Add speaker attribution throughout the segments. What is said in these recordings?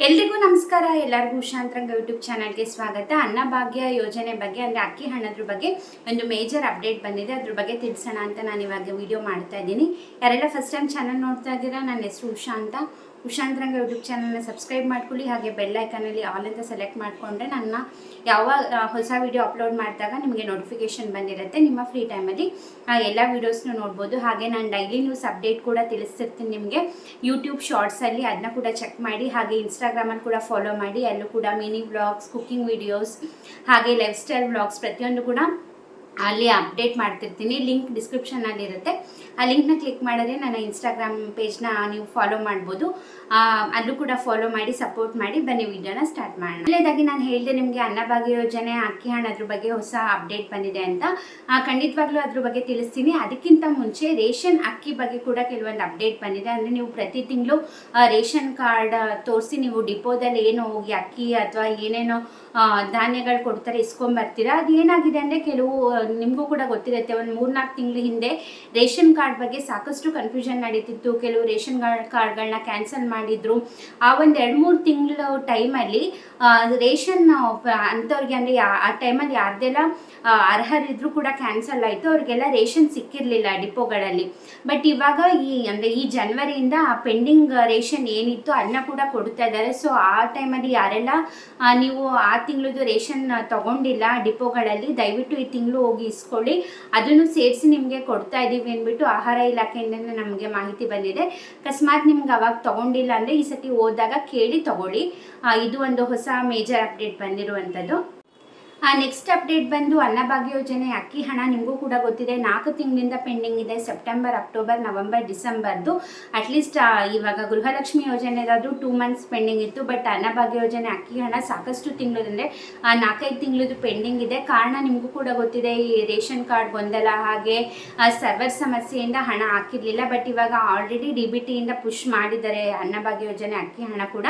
Speaker 1: ಎಲ್ರಿಗೂ ನಮಸ್ಕಾರ. ಎಲ್ಲರಿಗೂ ಉಷಾಂತರಂಗ ಯೂಟ್ಯೂಬ್ ಚಾನಲ್ಗೆ ಸ್ವಾಗತ. ಅನ್ನಭಾಗ್ಯ ಯೋಜನೆ ಬಗ್ಗೆ ಅಂದರೆ ಅಕ್ಕಿ ಹಣದ್ರ ಬಗ್ಗೆ ಒಂದು ಮೇಜರ್ ಅಪ್ಡೇಟ್ ಬಂದಿದೆ. ಅದ್ರ ಬಗ್ಗೆ ತಿಳಿಸೋಣ ಅಂತ ನಾನು ಇವಾಗ ವಿಡಿಯೋ ಮಾಡ್ತಾ ಇದ್ದೀನಿ. ಯಾರೆಲ್ಲ ಫಸ್ಟ್ ಟೈಮ್ ಚಾನಲ್ ನೋಡ್ತಾ ಇದ್ದೀರಾ, ನನ್ನ ಹೆಸರು ಉಷಾ ಅಂತ. ಉಷಾಂತರಂಗ ಯೂಟ್ಯೂಬ್ ಚಾನಲ್ನ ಸಬ್ಸ್ಕ್ರೈಬ್ ಮಾಡ್ಕೊಳ್ಳಿ. ಹಾಗೆ ಬೆಲ್ ಐಕನಲ್ಲಿ ಆಲ್ ಅಂತ ಸೆಲೆಕ್ಟ್ ಮಾಡಿಕೊಂಡ್ರೆ ನನ್ನ ಯಾವ ಹೊಸ ವಿಡಿಯೋ ಅಪ್ಲೋಡ್ ಮಾಡಿದಾಗ ನಿಮಗೆ ನೋಟಿಫಿಕೇಶನ್ ಬಂದಿರುತ್ತೆ. ನಿಮ್ಮ ಫ್ರೀ ಟೈಮಲ್ಲಿ ಎಲ್ಲ ವೀಡಿಯೋಸ್ನು ನೋಡ್ಬೋದು. ಹಾಗೆ ನಾನು ಡೈಲಿ ನ್ಯೂಸ್ ಅಪ್ಡೇಟ್ ಕೂಡ ತಿಳಿಸ್ತಿರ್ತೀನಿ ನಿಮಗೆ ಯೂಟ್ಯೂಬ್ ಶಾರ್ಟ್ಸಲ್ಲಿ, ಅದನ್ನ ಕೂಡ ಚೆಕ್ ಮಾಡಿ. ಹಾಗೆ ಇನ್ಸ್ಟಾಗ್ರಾಮಲ್ಲಿ ಕೂಡ ಫಾಲೋ ಮಾಡಿ. ಅಲ್ಲೂ ಕೂಡ ಮಿನಿ ವ್ಲಾಗ್ಸ್, ಕುಕ್ಕಿಂಗ್ ವಿಡಿಯೋಸ್, ಹಾಗೆ ಲೈಫ್ ಸ್ಟೈಲ್ ವ್ಲಾಗ್ಸ್ ಪ್ರತಿಯೊಂದು ಕೂಡ ಅಲ್ಲಿ ಅಪ್ಡೇಟ್ ಮಾಡ್ತಿರ್ತೀನಿ. ಲಿಂಕ್ ಡಿಸ್ಕ್ರಿಪ್ಷನಲ್ಲಿ ಇರುತ್ತೆ. ಆ ಲಿಂಕ್ನ ಕ್ಲಿಕ್ ಮಾಡಿದ್ರೆ ನನ್ನ ಇನ್ಸ್ಟಾಗ್ರಾಮ್ ಪೇಜ್ನ ನೀವು ಫಾಲೋ ಮಾಡ್ಬೋದು. ಅಲ್ಲೂ ಕೂಡ ಫಾಲೋ ಮಾಡಿ, ಸಪೋರ್ಟ್ ಮಾಡಿ. ಬನ್ನಿ ವಿಡಿಯೋನ ಸ್ಟಾರ್ಟ್ ಮಾಡೋಣ. ಮೊದಲನೇದಾಗಿ ನಾನು ಹೇಳಿದೆ ನಿಮಗೆ ಅನ್ನಭಾಗ್ಯ ಯೋಜನೆ ಅಕ್ಕಿ ಹಣ ಅದ್ರ ಬಗ್ಗೆ ಹೊಸ ಅಪ್ಡೇಟ್ ಬಂದಿದೆ ಅಂತ. ಖಂಡಿತವಾಗ್ಲೂ ಅದ್ರ ಬಗ್ಗೆ ತಿಳಿಸ್ತೀನಿ. ಅದಕ್ಕಿಂತ ಮುಂಚೆ ರೇಷನ್ ಅಕ್ಕಿ ಬಗ್ಗೆ ಕೂಡ ಕೆಲವೊಂದು ಅಪ್ಡೇಟ್ ಬಂದಿದೆ. ಅಂದರೆ ನೀವು ಪ್ರತಿ ತಿಂಗಳು ರೇಷನ್ ಕಾರ್ಡ್ ತೋರಿಸಿ ನೀವು ಡಿಪೋದಲ್ಲಿ ಏನು ಹೋಗಿ ಅಕ್ಕಿ ಅಥವಾ ಏನೇನೋ ಧಾನ್ಯಗಳು ಕೊಡ್ತಾರೆ ಇಸ್ಕೊಂಬರ್ತೀರಾ. ಅದು ಏನಾಗಿದೆ ಅಂದರೆ ಕೆಲವು ನಿಮಗೂ ಕೂಡ ಗೊತ್ತಿರುತ್ತೆ, ಒಂದು 3-4 ತಿಂಗಳ ಹಿಂದೆ ರೇಷನ್ ಕಾರ್ಡ್ ಬಗ್ಗೆ ಸಾಕಷ್ಟು ಕನ್ಫ್ಯೂಷನ್ ನಡೀತಿತ್ತು. ಕೆಲವು ರೇಷನ್ ಕಾರ್ಡ್ಗಳನ್ನ ಕ್ಯಾನ್ಸಲ್ ಮಾಡಿದ್ರು. ಆ ಒಂದು 2-3 ತಿಂಗಳ ಟೈಮಲ್ಲಿ ರೇಷನ್ ಅಂಥವ್ರಿಗೆ ಅಂದರೆ ಆ ಟೈಮಲ್ಲಿ ಯಾರ್ದೆಲ್ಲ ಅರ್ಹರಿದ್ರು ಕೂಡ ಕ್ಯಾನ್ಸಲ್ ಆಯಿತು. ಅವ್ರಿಗೆಲ್ಲ ರೇಷನ್ ಸಿಕ್ಕಿರಲಿಲ್ಲ ಡಿಪೋಗಳಲ್ಲಿ. ಬಟ್ ಇವಾಗ ಈ ಜನವರಿಯಿಂದ ಆ ಪೆಂಡಿಂಗ್ ರೇಷನ್ ಏನಿತ್ತು ಅದನ್ನ ಕೂಡ ಕೊಡ್ತಾ ಇದ್ದಾರೆ. ಸೊ ಆ ಟೈಮಲ್ಲಿ ಯಾರೆಲ್ಲ ನೀವು ಆ ತಿಂಗಳದ್ದು ರೇಷನ್ ತಗೊಂಡಿಲ್ಲ ಡಿಪೋಗಳಲ್ಲಿ, ದಯವಿಟ್ಟು ಈ ತಿಂಗಳು ಹೋಗಿ ಇಸ್ಕೊಳ್ಳಿ. ಅದನ್ನು ಸೇರಿಸಿ ನಿಮಗೆ ಕೊಡ್ತಾ ಇದ್ದೀವಿ ಅಂದ್ಬಿಟ್ಟು ಆಹಾರ ಇಲಾಖೆಯಿಂದ ನಮಗೆ ಮಾಹಿತಿ ಬಂದಿದೆ. ಅಕಸ್ಮಾತ್ ನಿಮ್ಗೆ ಅವಾಗ ತಗೊಂಡಿಲ್ಲ ಅಂದರೆ ಈ ಸತಿ ಹೋದಾಗ ಕೇಳಿ ತಗೊಳ್ಳಿ. ಇದು ಒಂದು ಹೊಸ ಮೇಜರ್ ಅಪ್ಡೇಟ್ ಬಂದಿರುವಂಥದ್ದು. ನೆಕ್ಸ್ಟ್ ಅಪ್ಡೇಟ್ ಬಂದು ಅನ್ನಭಾಗ್ಯ ಯೋಜನೆ ಅಕ್ಕಿ ಹಣ ನಿಮಗೂ ಕೂಡ ಗೊತ್ತಿದೆ, 4 ತಿಂಗಳಿಂದ ಪೆಂಡಿಂಗ್ ಇದೆ. ಸೆಪ್ಟೆಂಬರ್, ಅಕ್ಟೋಬರ್, ನವೆಂಬರ್, ಡಿಸೆಂಬರ್ದು. ಅಟ್ಲೀಸ್ಟ್ ಇವಾಗ ಗೃಹಲಕ್ಷ್ಮಿ ಯೋಜನೆದಾದರೂ 2 ಮಂತ್ಸ್ ಪೆಂಡಿಂಗ್ ಇತ್ತು. ಬಟ್ ಅನ್ನಭಾಗ್ಯ ಯೋಜನೆ ಅಕ್ಕಿ ಹಣ ಸಾಕಷ್ಟು ತಿಂಗಳು ಅಂದರೆ 4-5 ತಿಂಗಳದ್ದು ಪೆಂಡಿಂಗ್ ಇದೆ. ಕಾರಣ ನಿಮಗೂ ಕೂಡ ಗೊತ್ತಿದೆ, ಈ ರೇಷನ್ ಕಾರ್ಡ್ ಗೊಂದಲ ಹಾಗೆ ಸರ್ವರ್ ಸಮಸ್ಯೆಯಿಂದ ಹಣ ಹಾಕಿರಲಿಲ್ಲ. ಬಟ್ ಇವಾಗ ಆಲ್ರೆಡಿ DBTಯಿಂದ ಪುಷ್ ಮಾಡಿದ್ದಾರೆ ಅನ್ನಭಾಗ್ಯ ಯೋಜನೆ ಅಕ್ಕಿ ಹಣ ಕೂಡ.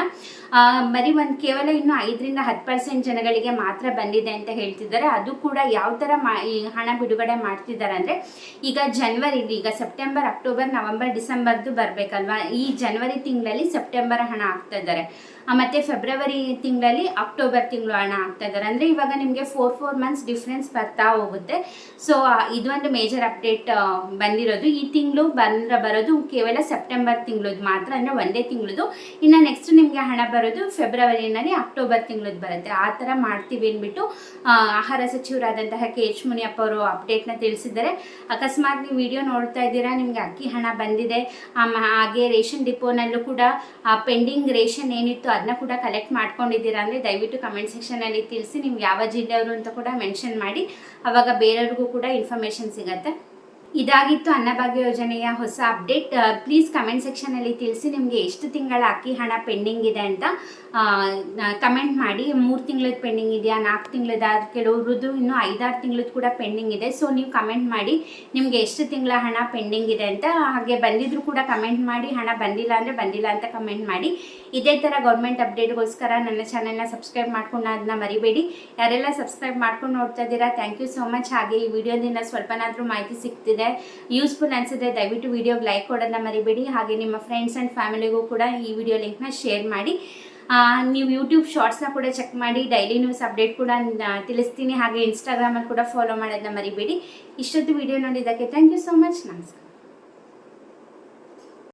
Speaker 1: ಬರೀ ಕೇವಲ ಇನ್ನು 5-10% ಜನಗಳಿಗೆ ಮಾತ್ರ ಬಂದಿದೆ ಅಂತ ಹೇಳ್ತಿದ್ದಾರೆ. ಅದು ಕೂಡ ಯಾವ ಥರ ಈ ಹಣ ಬಿಡುಗಡೆ ಮಾಡ್ತಿದ್ದಾರೆ ಅಂದರೆ, ಈಗ ಜನವರಿಲಿ, ಈಗ ಸೆಪ್ಟೆಂಬರ್, ಅಕ್ಟೋಬರ್, ನವೆಂಬರ್, ಡಿಸೆಂಬರ್ದು ಬರಬೇಕಲ್ವಾ. ಈ ಜನವರಿ ತಿಂಗಳಲ್ಲಿ ಸೆಪ್ಟೆಂಬರ್ ಹಣ ಹಾಕ್ತಾ ಇದ್ದಾರೆ, ಮತ್ತು ಫೆಬ್ರವರಿ ತಿಂಗಳಲ್ಲಿ ಅಕ್ಟೋಬರ್ ತಿಂಗಳು ಹಣ ಹಾಕ್ತಾ ಇದ್ದಾರೆ. ಅಂದರೆ ಇವಾಗ ನಿಮಗೆ 4 ಮಂತ್ಸ್ ಡಿಫ್ರೆನ್ಸ್ ಬರ್ತಾ ಹೋಗುತ್ತೆ. ಸೊ ಇದೊಂದು ಮೇಜರ್ ಅಪ್ಡೇಟ್ ಬಂದಿರೋದು. ಈ ತಿಂಗಳು ಬರೋದು ಕೇವಲ ಸೆಪ್ಟೆಂಬರ್ ತಿಂಗಳದ್ದು ಮಾತ್ರ, ಅಂದರೆ ಒಂದೇ ತಿಂಗಳದು. ಇನ್ನು ನೆಕ್ಸ್ಟ್ ನಿಮಗೆ ಹಣ ಬರೋದು ಫೆಬ್ರವರಿನಲ್ಲಿ, ಅಕ್ಟೋಬರ್ ತಿಂಗಳದ್ದು ಬರುತ್ತೆ. ಆ ಥರ ಮಾಡ್ತೀವಿ ಅಂದ್ಬಿಟ್ಟು ಆಹಾರ ಸಚಿವರಾದಂತಹ KH ಮುನಿಯಪ್ಪ ಅವರು ಅಪ್ಡೇಟ್ನ ತಿಳಿಸಿದ್ದಾರೆ. ಅಕಸ್ಮಾತ್ ನೀವು ವಿಡಿಯೋ ನೋಡ್ತಾ ಇದ್ದೀರಾ, ನಿಮಗೆ ಅಕ್ಕಿ ಹಣ ಬಂದಿದೆ, ಹಾಗೆ ರೇಷನ್ ಡಿಪೋನಲ್ಲೂ ಕೂಡ ಪೆಂಡಿಂಗ್ ರೇಷನ್ ಏನಿತ್ತು ಅದನ್ನ ಕೂಡ ಕಲೆಕ್ಟ್ ಮಾಡ್ಕೊಂಡಿದ್ದೀರಾ ಅಂದರೆ ದಯವಿಟ್ಟು ಕಮೆಂಟ್ ಸೆಕ್ಷನಲ್ಲಿ ತಿಳಿಸಿ. ನಿಮ್ಗೆ ಯಾವ ಜಿಲ್ಲೆಯವರು ಅಂತ ಕೂಡ ಮೆನ್ಷನ್ ಮಾಡಿ, ಆವಾಗ ಬೇರೆಯವ್ರಿಗೂ ಕೂಡ ಇನ್ಫಾರ್ಮೇಷನ್ ಸಿಗುತ್ತೆ. ಇದಾಗಿತ್ತು ಅನ್ನಭಾಗ್ಯ ಯೋಜನೆಯ ಹೊಸ ಅಪ್ಡೇಟ್. ಪ್ಲೀಸ್ ಕಮೆಂಟ್ ಸೆಕ್ಷನಲ್ಲಿ ತಿಳಿಸಿ ನಿಮಗೆ ಎಷ್ಟು ತಿಂಗಳ ಅಕ್ಕಿ ಹಣ ಪೆಂಡಿಂಗ್ ಇದೆ ಅಂತ ಕಮೆಂಟ್ ಮಾಡಿ. 3 ತಿಂಗಳದ್ದು ಪೆಂಡಿಂಗ್ ಇದೆಯಾ, 4 ತಿಂಗಳದ, ಕೆಲವ್ರದ್ದು ಇನ್ನೂ 5-6 ತಿಂಗಳದ್ದು ಕೂಡ ಪೆಂಡಿಂಗ್ ಇದೆ. ಸೊ ನೀವು ಕಮೆಂಟ್ ಮಾಡಿ ನಿಮಗೆ ಎಷ್ಟು ತಿಂಗಳ ಹಣ ಪೆಂಡಿಂಗ್ ಇದೆ ಅಂತ. ಹಾಗೆ ಬಂದಿದ್ರು ಕೂಡ ಕಮೆಂಟ್ ಮಾಡಿ, ಹಣ ಬಂದಿಲ್ಲ ಅಂದರೆ ಬಂದಿಲ್ಲ ಅಂತ ಕಮೆಂಟ್ ಮಾಡಿ. ಇದೇ ಥರ ಗೌರ್ಮೆಂಟ್ ಅಪ್ಡೇಟ್ಗೋಸ್ಕರ ನನ್ನ ಚಾನಲ್ನ ಸಬ್ಸ್ಕ್ರೈಬ್ ಮಾಡ್ಕೊಂಡು ಅದನ್ನ ಮರಿಬೇಡಿ. ಯಾರೆಲ್ಲ ಸಬ್ಸ್ಕ್ರೈಬ್ ಮಾಡ್ಕೊಂಡು ನೋಡ್ತಾ ಇದ್ದೀರಾ, ಥ್ಯಾಂಕ್ ಯು ಸೋ ಮಚ್. ಹಾಗೆ ಈ ವಿಡಿಯೋದಿಂದ ಸ್ವಲ್ಪನಾದರೂ ಮಾಹಿತಿ ಸಿಗ್ತಿದೆ, ಯೂಸ್ಫುಲ್ ಅನಿಸಿದ್ರೆ ದಯವಿಟ್ಟು ವಿಡಿಯೋಗೆ ಲೈಕ್ ಕೊಡೋದನ್ನ ಮರಿಬೇಡಿ. ಹಾಗೆ ನಿಮ್ಮ ಫ್ರೆಂಡ್ಸ್ ಆ್ಯಂಡ್ ಫ್ಯಾಮಿಲಿಗೂ ಕೂಡ ಈ ವಿಡಿಯೋ ಲಿಂಕ್ನ ಶೇರ್ ಮಾಡಿ. ನೀವು ಯೂಟ್ಯೂಬ್ ಶಾರ್ಟ್ಸ್ನ ಕೂಡ ಚೆಕ್ ಮಾಡಿ, ಡೈಲಿ ನ್ಯೂಸ್ ಅಪ್ಡೇಟ್ ಕೂಡ ತಿಳಿಸ್ತೀನಿ. ಹಾಗೆ ಇನ್ಸ್ಟಾಗ್ರಾಮಲ್ಲಿ ಕೂಡ ಫಾಲೋ ಮಾಡೋದನ್ನ ಮರಿಬೇಡಿ. ಇಷ್ಟೊತ್ತು ವಿಡಿಯೋ ನೋಡಿದ್ದಕ್ಕೆ ಥ್ಯಾಂಕ್ ಯು ಸೋ ಮಚ್. ನಮಸ್ಕಾರ.